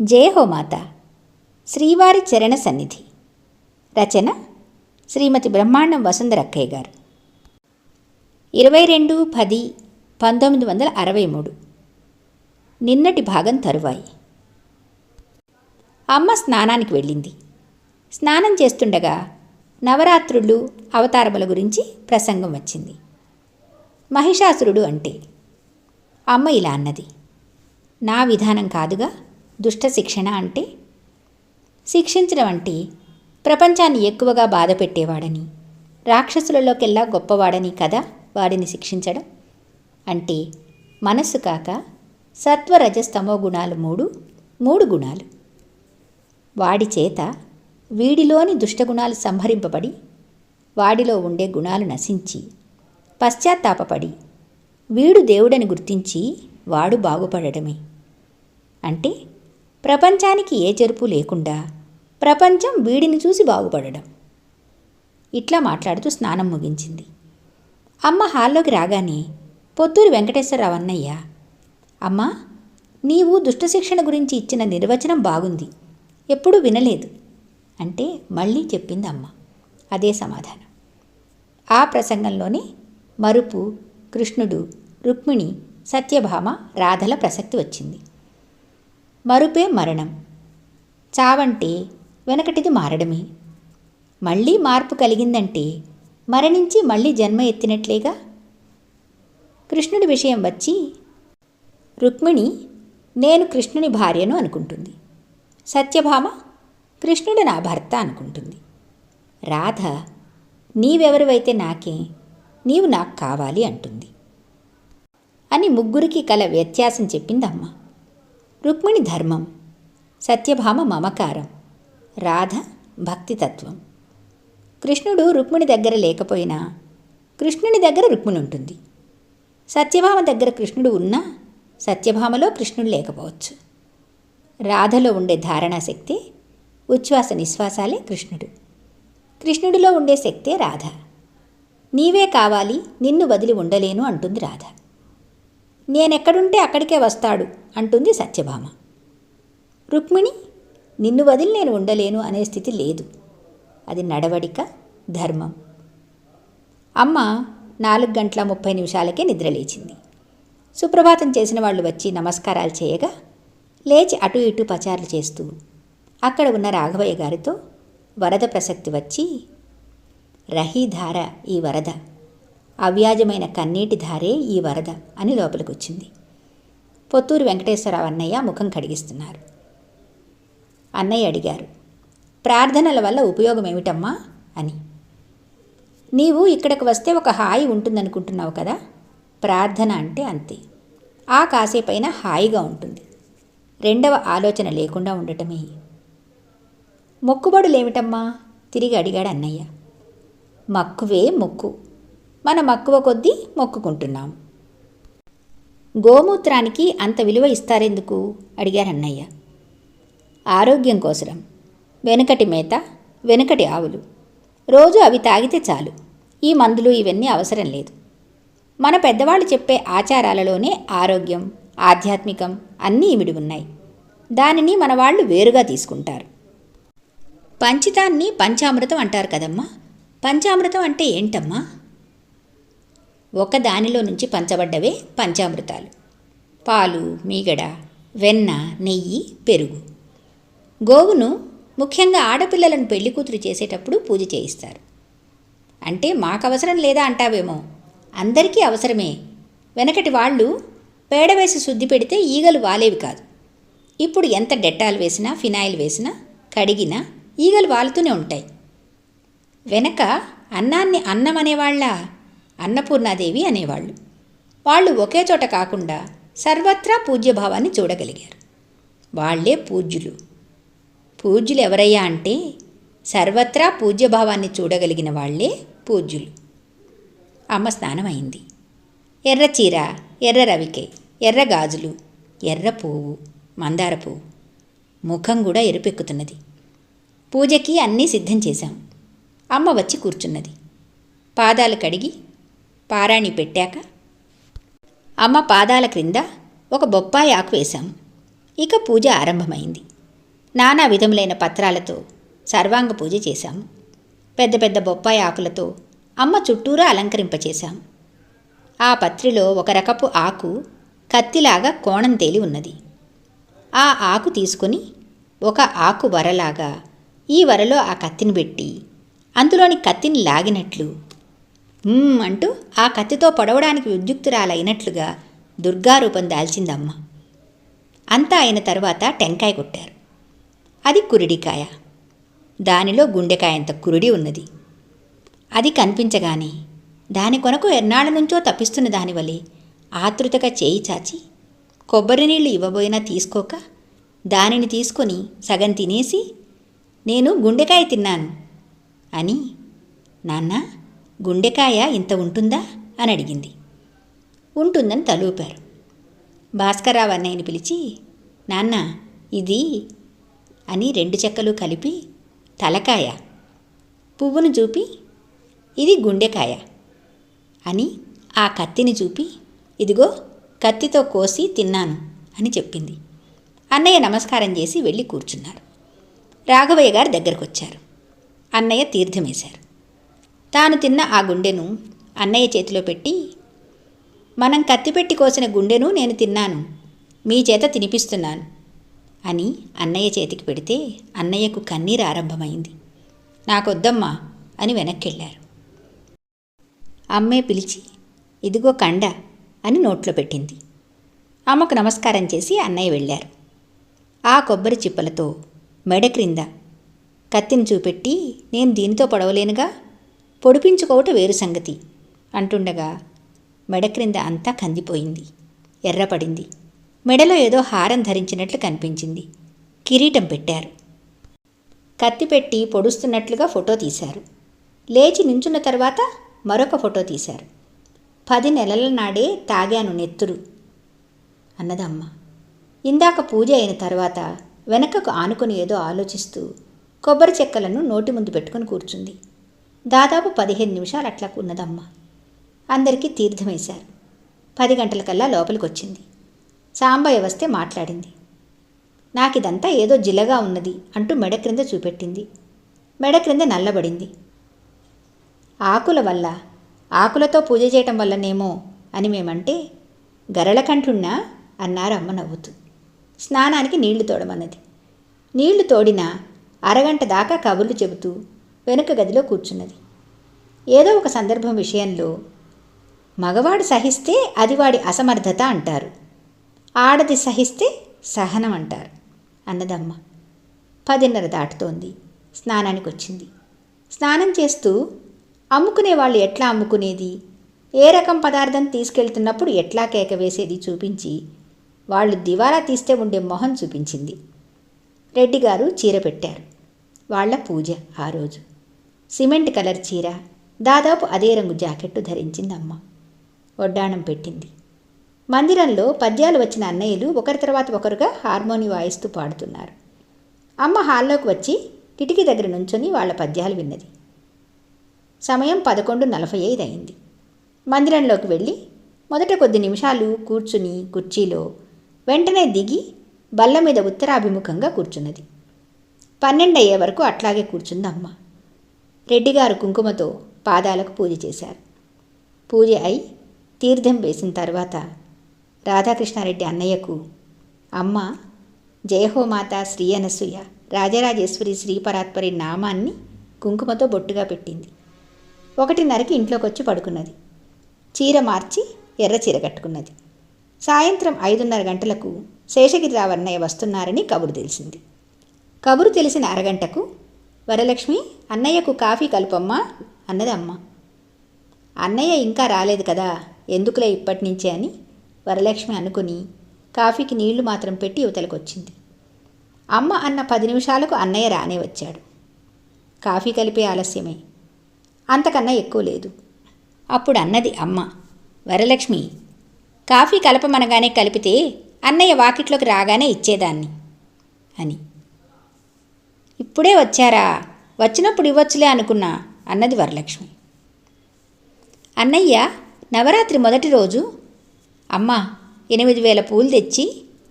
జయ హో మాత. శ్రీవారి చరణ సన్నిధి. రచన శ్రీమతి బ్రహ్మాండం వసుంధరక్కయ్య గారు. 22/10/1963. నిన్నటి భాగం తరువాయి. అమ్మ స్నానానికి వెళ్ళింది. స్నానం చేస్తుండగా నవరాత్రులు, అవతారముల గురించి ప్రసంగం వచ్చింది. మహిషాసురుడు అంటే అమ్మ ఇలా అన్నది: నా విధానం కాదుగా దుష్ట శిక్షణ అంటే. శిక్షించడం అంటే ప్రపంచాన్ని ఎక్కువగా బాధ పెట్టేవాడని, రాక్షసులలోకెల్లా గొప్పవాడని కదా వాడిని శిక్షించడం. అంటే మనస్సు కాక సత్వ రజస్తమో గుణాలు మూడు గుణాలు. వాడి చేత వీడిలోని దుష్టగుణాలు సంహరింపబడి వాడిలో ఉండే గుణాలు నశించి పశ్చాత్తాపపడి వీడు దేవుడని గుర్తించి వాడు బాగుపడటమే. అంటే ప్రపంచానికి ఏ చెరుపు లేకుండా ప్రపంచం వీడిని చూసి బాగుపడడం. ఇట్లా మాట్లాడుతూ స్నానం ముగించింది. అమ్మ హాల్లోకి రాగానే పొత్తూరి వెంకటేశ్వరరావు అన్నయ్య, అమ్మా, నీవు దుష్టశిక్షణ గురించి ఇచ్చిన నిర్వచనం బాగుంది, ఎప్పుడూ వినలేదు అంటే మళ్ళీ చెప్పింది అమ్మ. అదే సమాధానం. ఆ ప్రసంగంలోనే మరుపు, కృష్ణుడు, రుక్మిణి, సత్యభామ, రాధల ప్రసక్తి వచ్చింది. మరుపే మరణం, చావంటే వెనకటిది మారడమే. మళ్ళీ మార్పు కలిగిందంటే మరణించి మళ్ళీ జన్మ ఎత్తినట్లేగా. కృష్ణుడి విషయం వచ్చి రుక్మిణి నేను కృష్ణుని భార్యను అనుకుంటుంది. సత్యభామ కృష్ణుడు నా భర్త అనుకుంటుంది. రాధ నీవెవరివైతే నాకే, నీవు నాకు కావాలి అంటుంది అని ముగ్గురికి కల వ్యత్యాసం చెప్పిందమ్మ. రుక్మిణి ధర్మం, సత్యభామ మమకారం, రాధ భక్తితత్వం. కృష్ణుడు రుక్మిణి దగ్గర లేకపోయినా కృష్ణుని దగ్గర రుక్మిణి ఉంటుంది. సత్యభామ దగ్గర కృష్ణుడు ఉన్నా సత్యభామలో కృష్ణుడు లేకపోవచ్చు. రాధలో ఉండే ధారణాశక్తి, ఉచ్ఛ్వాస నిశ్వాసాలే కృష్ణుడు. కృష్ణుడిలో ఉండే శక్తే రాధ. నీవే కావాలి, నిన్ను వదిలి ఉండలేను అంటుంది రాధ. నేనెక్కడుంటే అక్కడికే వస్తాడు అంటుంది సత్యభామ. రుక్మిణి నిన్ను వదిలి నేను ఉండలేను అనే స్థితి లేదు. అది నడవడిక, ధర్మం. అమ్మ 4:30 నిద్రలేచింది. సుప్రభాతం చేసిన వాళ్ళు వచ్చి నమస్కారాలు చేయగా లేచి అటు ఇటు పచారులు చేస్తూ అక్కడ ఉన్న రాఘవయ్య గారితో వరద ప్రసక్తి వచ్చి, రహీధార ఈ వరద, అవ్యాజమైన కన్నీటి ధారే ఈ వరద అని లోపలికొచ్చింది. పొత్తూరి వెంకటేశ్వరరావు అన్నయ్య ముఖం కడిగిస్తున్నారు. అన్నయ్య అడిగారు, ప్రార్థనల వల్ల ఉపయోగం ఏమిటమ్మా అని. నీవు ఇక్కడికి వస్తే ఒక హాయి ఉంటుందనుకుంటున్నావు కదా, ప్రార్థన అంటే అంతే. ఆ కాసేపైనా హాయిగా ఉంటుంది, రెండవ ఆలోచన లేకుండా ఉండటమే. మొక్కుబడులేమిటమ్మా తిరిగి అడిగాడు అన్నయ్య. మక్కువే మొక్కు, మన మక్కువ కొద్దీ మొక్కుకుంటున్నాం. గోమూత్రానికి అంత విలువ ఇస్తారెందుకు అడిగారు అన్నయ్య. ఆరోగ్యం కోసరం. వెనుకటి మేత, వెనుకటి ఆవులు, రోజు అవి తాగితే చాలు. ఈ మందులు ఇవన్నీ అవసరం లేదు. మన పెద్దవాళ్ళు చెప్పే ఆచారాలలోనే ఆరోగ్యం, ఆధ్యాత్మికం అన్నీ ఇమిడి ఉన్నాయి. దానిని మన వాళ్ళు వేరుగా తీసుకుంటారు. పంచితాన్ని పంచామృతం అంటారు కదమ్మా. పంచామృతం అంటే ఏంటమ్మా? ఒక దానిలో నుంచి పంచబడ్డవే పంచామృతాలు. పాలు, మీగడ, వెన్న, నెయ్యి, పెరుగు. గోవును ముఖ్యంగా ఆడపిల్లలను పెళ్లి కూతురు చేసేటప్పుడు పూజ చేయిస్తారు. అంటే మాకవసరం లేదా అంటావేమో, అందరికీ అవసరమే. వెనకటి వాళ్ళు పేడ వేసి శుద్ధి పెడితే ఈగలు వాలేవి కాదు. ఇప్పుడు ఎంత డెటాల్ వేసినా, ఫినాయిల్ వేసినా, కడిగినా ఈగలు వాలుతూనే ఉంటాయి. వెనక అన్నాన్ని అన్నం అనేవాళ్ళ, అన్నపూర్ణాదేవి అనేవాళ్ళు. వాళ్ళు ఒకే చోట కాకుండా సర్వత్రా పూజ్యభావాన్ని చూడగలిగారు. వాళ్లే పూజ్యులు. పూజ్యులు ఎవరయ్యా అంటే సర్వత్రా పూజ్యభావాన్ని చూడగలిగిన వాళ్లే పూజ్యులు. అమ్మ స్నానం అయింది. ఎర్ర చీర, ఎర్ర రవికే, ఎర్ర గాజులు, ఎర్ర పువ్వు, మందార పువ్వు. ముఖం కూడా ఎరుపెక్కుతున్నది. పూజకి అన్నీ సిద్ధం చేశాం. అమ్మ వచ్చి కూర్చున్నది. పాదాలు కడిగి పారాణి పెట్టాక అమ్మ పాదాల క్రింద ఒక బొప్పాయి ఆకు వేశాం. ఇక పూజ ఆరంభమైంది. నానా విధములైన పత్రాలతో సర్వాంగ పూజ చేశాము. పెద్ద పెద్ద బొప్పాయి ఆకులతో అమ్మ చుట్టూరా అలంకరింపచేశాం. ఆ పత్రిలో ఒక రకపు ఆకు కత్తిలాగా కోణం తేలి ఉన్నది. ఆ ఆకు తీసుకుని ఒక ఆకు వరలాగా ఈ వరలో ఆ కత్తిని పెట్టి అందులోని కత్తిని లాగినట్లు అంటూ ఆ కత్తితో పొడవడానికి ఉద్యుక్తురాలైనట్లుగా దుర్గారూపం దాల్చిందమ్మ. అంతా అయిన తరువాత టెంకాయ కొట్టారు. అది కురిడికాయ. దానిలో గుండెకాయంత కురిడి ఉన్నది. అది కనిపించగానే దాని కొరకు ఎన్నాళ్ళ నుంచో తప్పిస్తున్న దానివలే ఆతృతగా చేయి చాచి కొబ్బరి నీళ్లు ఇవ్వబోయినా తీసుకోక దానిని తీసుకొని సగం తినేసి, నేను గుండెకాయ తిన్నాను అని, నాన్న గుండెకాయ ఇంత ఉంటుందా అని అడిగింది. ఉంటుందని తలూపారు. భాస్కర్రావు అన్నయ్యని పిలిచి, నాన్న ఇది అని 2 చెక్కలు కలిపి తలకాయ, పువ్వును చూపి ఇది గుండెకాయ అని ఆ కత్తిని చూపి, ఇదిగో కత్తితో కోసి తిన్నాను అని చెప్పింది. అన్నయ్య నమస్కారం చేసి వెళ్ళి కూర్చున్నారు. రాఘవయ్య గారు దగ్గరకు వచ్చారు. అన్నయ్య తీర్థమేశారు. తాను తిన్న ఆ గుండెను అన్నయ్య చేతిలో పెట్టి, మనం కత్తిపెట్టి కోసిన గుండెను నేను తిన్నాను, మీ చేత తినిపిస్తున్నాను అని అన్నయ్య చేతికి పెడితే అన్నయ్యకు కన్నీరు ఆరంభమైంది. నాకొద్దమ్మా అని వెనక్కెళ్ళారు. అమ్మే పిలిచి, ఇదిగో కండ అని నోట్లో పెట్టింది. అమ్మకు నమస్కారం చేసి అన్నయ్య వెళ్ళారు. ఆ కొబ్బరి చిప్పలతో మెడ క్రింద కత్తిని చూపెట్టి, నేను దీనితో పొడవలేనుగా, పొడిపించుకోవటం వేరు సంగతి అంటుండగా మెడ క్రింద అంతా కందిపోయింది, ఎర్రపడింది. మెడలో ఏదో హారం ధరించినట్లు కనిపించింది. కిరీటం పెట్టారు. కత్తి పెట్టి పొడుస్తున్నట్లుగా ఫోటో తీశారు. లేచి నించున్న తర్వాత మరొక ఫోటో తీశారు. 10 నెలల నాడే తాగాను నెత్తురు అన్నదమ్మ. ఇందాక పూజ అయిన తర్వాత వెనకకు ఆనుకుని ఏదో ఆలోచిస్తూ కొబ్బరి చెక్కలను నోటి ముందు పెట్టుకుని కూర్చుంది. దాదాపు 15 నిమిషాలు అట్లా ఉన్నదమ్మ. అందరికీ తీర్థమేశారు. 10 గంటలకల్లా లోపలికి వచ్చింది. సాంబయ్య వస్తే మాట్లాడింది. నాకిదంతా ఏదో జిలగా ఉన్నది అంటూ మెడ క్రింద చూపెట్టింది. మెడ క్రింద నల్లబడింది. ఆకుల వల్ల, ఆకులతో పూజ చేయటం వల్లనేమో అని మేమంటే, గరళకంఠుణ్ణా అన్నారు అమ్మ నవ్వుతూ. స్నానానికి నీళ్లు తోడమన్నది. నీళ్లు తోడిన అరగంట దాకా కబుర్లు చెబుతూ వెనుక గదిలో కూర్చున్నది. ఏదో ఒక సందర్భం విషయంలో మగవాడు సహిస్తే అది వాడి అసమర్థత అంటారు, ఆడది సహిస్తే సహనం అంటారు అన్నదమ్మ. 10:30 దాటుతోంది. స్నానానికి వచ్చింది. స్నానం చేస్తూ అమ్ముకునే వాళ్ళు ఎట్లా అమ్ముకునేది, ఏ రకం పదార్థం తీసుకెళ్తున్నప్పుడు ఎట్లా కేక వేసేది చూపించి వాళ్ళు దివాలా తీస్తే ఉండే మొహం చూపించింది. రెడ్డిగారు చీర పెట్టారు. వాళ్ల పూజ ఆ రోజు. సిమెంట్ కలర్ చీర, దాదాపు అదే రంగు జాకెట్టు ధరించిందమ్మ. వడ్డాణం పెట్టింది. మందిరంలో పద్యాలు వచ్చిన అన్నయ్యలు ఒకరి తర్వాత ఒకరుగా హార్మోని వాయిస్తూ పాడుతున్నారు. అమ్మ హాల్లోకి వచ్చి కిటికీ దగ్గర నుంచొని వాళ్ల పద్యాలు విన్నది. సమయం 11:45 అయింది. మందిరంలోకి వెళ్ళి మొదట కొద్ది నిమిషాలు కూర్చుని కుర్చీలో, వెంటనే దిగి బల్ల మీద ఉత్తరాభిముఖంగా కూర్చున్నది. 12 అయ్యే వరకు అట్లాగే కూర్చుందమ్మ. రెడ్డిగారు కుంకుమతో పాదాలకు పూజ చేశారు. పూజ అయి తీర్థం వేసిన తర్వాత రాధాకృష్ణారెడ్డి అన్నయ్యకు, అమ్మ జయహోమాత శ్రీ అనసూయ రాజరాజేశ్వరి శ్రీపరాత్పరి నామాన్ని కుంకుమతో బొట్టుగా పెట్టింది. 1:30కి ఇంట్లోకి వచ్చి పడుకున్నది. చీర మార్చి ఎర్ర చీర కట్టుకున్నది. సాయంత్రం 5:30 గంటలకు శేషగిరిరావు అన్నయ్య వస్తున్నారని కబురు తెలిసింది. కబురు తెలిసిన అరగంటకు, వరలక్ష్మి అన్నయ్యకు కాఫీ కలుపమ్మా అన్నది అమ్మ. అన్నయ్య ఇంకా రాలేదు కదా, ఎందుకులే ఇప్పటినుంచే అని వరలక్ష్మి అనుకుని కాఫీకి నీళ్లు మాత్రం పెట్టి యువతలకొచ్చింది. అమ్మ అన్న 10 నిమిషాలకు అన్నయ్య రానే వచ్చాడు. కాఫీ కలిపే ఆలస్యమే, అంతకన్నా ఎక్కువ లేదు. అప్పుడు అన్నది అమ్మ, వరలక్ష్మి కాఫీ కలపమనగానే కలిపితే అన్నయ్య వాకిట్లోకి రాగానే ఇచ్చేదాన్ని అని. ఇప్పుడే వచ్చారా, వచ్చినప్పుడు ఇవ్వచ్చులే అనుకున్నా అన్నది వరలక్ష్మి. అన్నయ్య నవరాత్రి మొదటి రోజు అమ్మ 8,000 పూలు తెచ్చి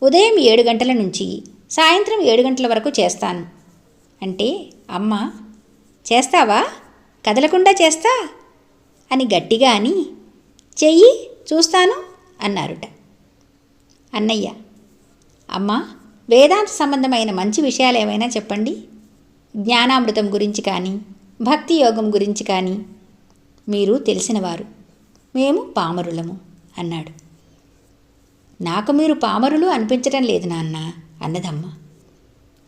ఉదయం 7 గంటల నుంచి సాయంత్రం 7 గంటల వరకు చేస్తాను అంటే, అమ్మ చేస్తావా, కదలకుండా చేస్తా అని గట్టిగా అని, చెయ్యి చూస్తాను అన్నారుట. అన్నయ్య, అమ్మా వేదాంత సంబంధమైన మంచి విషయాలు ఏమైనా చెప్పండి, జ్ఞానామృతం గురించి కానీ భక్తి యోగం గురించి కానీ, మీరు తెలిసినవారు, మేము పామరులము అన్నాడు. నాకు మీరు పామరులు అనిపించడం లేదు నాన్న అన్నదమ్మ.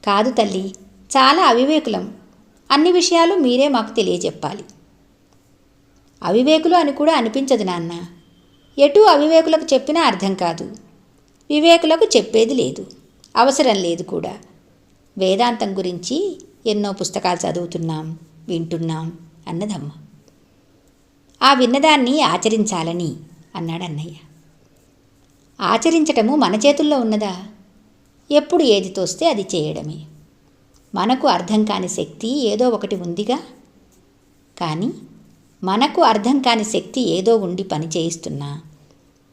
కాదు తల్లి, చాలా అవివేకులం, అన్ని విషయాలు మీరే మాకు తెలియజెప్పాలి. అవివేకులు అని కూడా అనిపించదు నాన్న, ఎటు అవివేకులకు చెప్పినా అర్థం కాదు, వివేకులకు చెప్పేది లేదు, అవసరం లేదు కూడా. వేదాంతం గురించి ఎన్నో పుస్తకాలు చదువుతున్నాం, వింటున్నాం అన్నదమ్మ. ఆ విన్నదాన్ని ఆచరించాలని అన్నాడు అన్నయ్య. ఆచరించటము మన చేతుల్లో ఉన్నదా? ఎప్పుడు ఏది తోస్తే అది చేయడమే. మనకు అర్థం కాని శక్తి ఏదో ఒకటి ఉందిగా. కానీ మనకు అర్థం కాని శక్తి ఏదో ఉండి పని చేయిస్తున్నా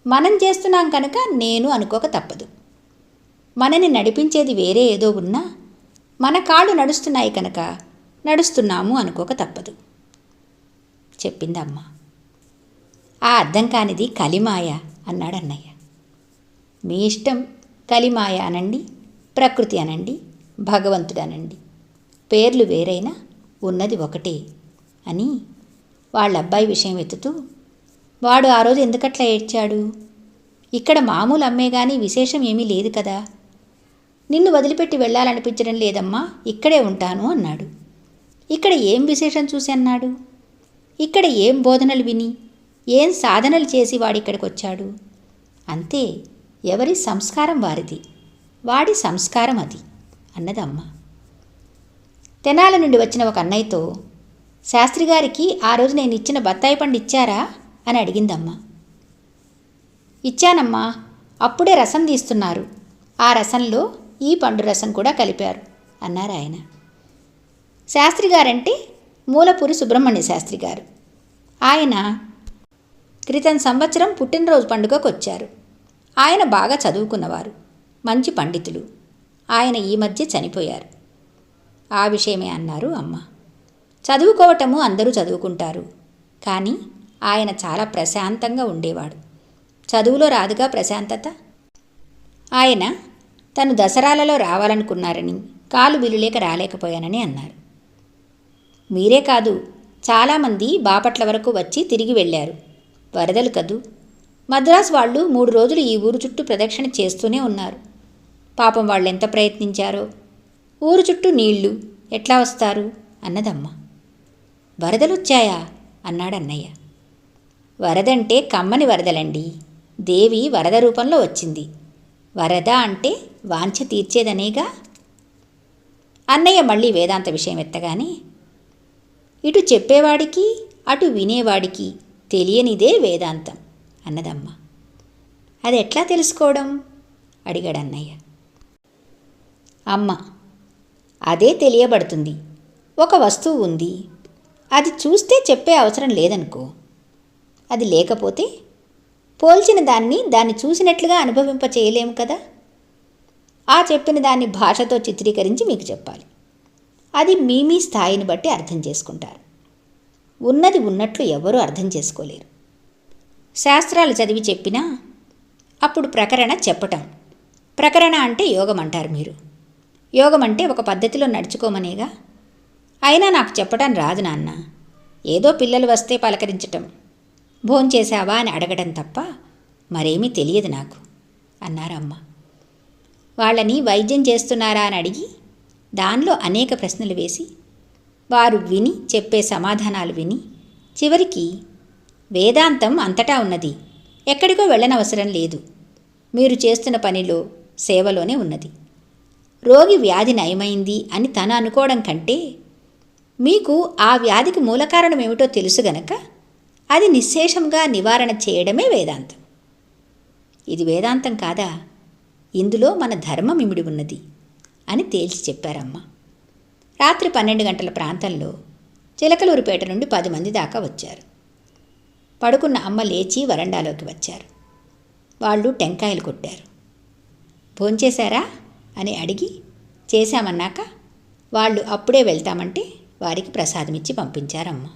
మనం చేస్తున్నాం కనుక నేను అనుకోక తప్పదు. మనని నడిపించేది వేరే ఏదో ఉన్నా మన కాళ్ళు నడుస్తున్నాయి కనుక నడుస్తున్నాము అనుకోక తప్పదు చెప్పిందమ్మ. ఆ అర్థం కానిది కలిమాయ అన్నాడు అన్నయ్య. మీ ఇష్టం, కలిమాయ అనండి, ప్రకృతి అనండి, భగవంతుడు అనండి, పేర్లు వేరైనా ఉన్నది ఒకటే అని వాళ్ళ అబ్బాయి విషయం ఎత్తుతూ, వాడు ఆ రోజు ఎందుకట్లా ఏడ్చాడు? ఇక్కడ మామూలు అమ్మే కానీ విశేషం ఏమీ లేదు కదా. నిన్ను వదిలిపెట్టి వెళ్ళాలనిపించడం లేదమ్మా, ఇక్కడే ఉంటాను అన్నాడు. ఇక్కడ ఏం విశేషం చూసి అన్నాడు? ఇక్కడ ఏం బోధనలు విని, ఏం సాధనలు చేసి వాడిక్కడికి వచ్చాడు? అంతే, ఎవరి సంస్కారం వారిది, వాడి సంస్కారం అది అన్నదమ్మ. తెనాల నుండి వచ్చిన ఒక అన్నయ్యతో, శాస్త్రిగారికి ఆ రోజు నేను ఇచ్చిన బత్తాయి పండు ఇచ్చారా అని అడిగిందమ్మ. ఇచ్చానమ్మా, అప్పుడే రసం తీస్తున్నారు, ఆ రసంలో ఈ పండు రసం కూడా కలిపారు అన్నారు ఆయన. శాస్త్రిగారంటే మూలపూరి సుబ్రహ్మణ్య శాస్త్రి గారు. ఆయన క్రితం సంవత్సరం పుట్టినరోజు పండుగకు వచ్చారు. ఆయన బాగా చదువుకున్నవారు, మంచి పండితులు. ఆయన ఈ మధ్య చనిపోయారు. ఆ విషయమే అన్నారు అమ్మ. చదువుకోవటము అందరూ చదువుకుంటారు, కానీ ఆయన చాలా ప్రశాంతంగా ఉండేవాడు. చదువులో రాదుగా ప్రశాంతత. ఆయన తను దసరాలలో రావాలనుకున్నారని కాలు వీలులేక రాలేకపోయానని అన్నారు. మీరే కాదు, చాలామంది బాపట్ల వరకు వచ్చి తిరిగి వెళ్ళారు. వరదలు కదూ, మద్రాసు వాళ్ళు 3 రోజులు ఈ ఊరు చుట్టూ ప్రదక్షిణ చేస్తూనే ఉన్నారు. పాపం వాళ్ళు ఎంత ప్రయత్నించారో. ఊరు చుట్టూ నీళ్లు ఎట్లా వస్తారు అన్నదమ్మ. వరదలొచ్చాయా అన్నాడన్నయ్య. వరదంటే కమ్మని వరదలండి, దేవి వరద రూపంలో వచ్చింది. వరద అంటే వాంఛ తీర్చేదనేగా. అన్నయ్య మళ్ళీ వేదాంత విషయం ఎత్తగానే, ఇటు చెప్పేవాడికి అటు వినేవాడికి తెలియనిదే వేదాంతం అన్నదమ్మ. అది ఎట్లా తెలుసుకోవడం అడిగాడన్నయ్య. అమ్మ, అదే తెలియబడుతుంది. ఒక వస్తువు ఉంది, అది చూస్తే చెప్పే అవసరం లేదనుకో. అది లేకపోతే పోల్చిన దాన్ని చూసినట్లుగా అనుభవింప చేయలేము కదా. ఆ చెప్పిన దాన్ని భాషతో చిత్రీకరించి మీకు చెప్పాలి. అది మీ స్థాయిని బట్టి అర్థం చేసుకుంటారు. ఉన్నది ఉన్నట్లు ఎవరూ అర్థం చేసుకోలేరు. శాస్త్రాలు చదివి చెప్పినా అప్పుడు ప్రకరణ చెప్పటం. ప్రకరణ అంటే యోగం అంటారు మీరు. యోగం అంటే ఒక పద్ధతిలో నడుచుకోమనేగా. అయినా నాకు చెప్పటం రాదు నాన్న. ఏదో పిల్లలు వస్తే పలకరించటం, భోంచేశావా అని అడగడం తప్ప మరేమీ తెలియదు నాకు అన్నారమ్మ. వాళ్ళని వైద్యం చేస్తున్నారా అని అడిగి దానిలో అనేక ప్రశ్నలు వేసి వారు విని చెప్పే సమాధానాలు విని చివరికి వేదాంతం అంతటా ఉన్నది, ఎక్కడికో వెళ్ళనవసరం లేదు, మీరు చేస్తున్న పనిలో సేవలోనే ఉన్నది, రోగి వ్యాధి నయమైంది అని తను అనుకోవడం కంటే మీకు ఆ వ్యాధికి మూల కారణం ఏమిటో తెలుసు గనక అది నిశ్శేషంగా నివారణ చేయడమే వేదాంతం. ఇది వేదాంతం కాదా? ఇందులో మన ధర్మం ఇమిడి ఉన్నది అని తేల్చి చెప్పారమ్మ. రాత్రి 12 గంటల ప్రాంతంలో చిలకలూరుపేట నుండి 10 మంది దాకా వచ్చారు. పడుకున్న అమ్మ లేచి వరండాలోకి వచ్చారు. వాళ్ళు టెంకాయలు కొట్టారు. భోంచేశారా అని అడిగి చేశామన్నాక వాళ్ళు అప్పుడే వెళ్తామంటే వారికి ప్రసాదమిచ్చి పంపించారమ్మ.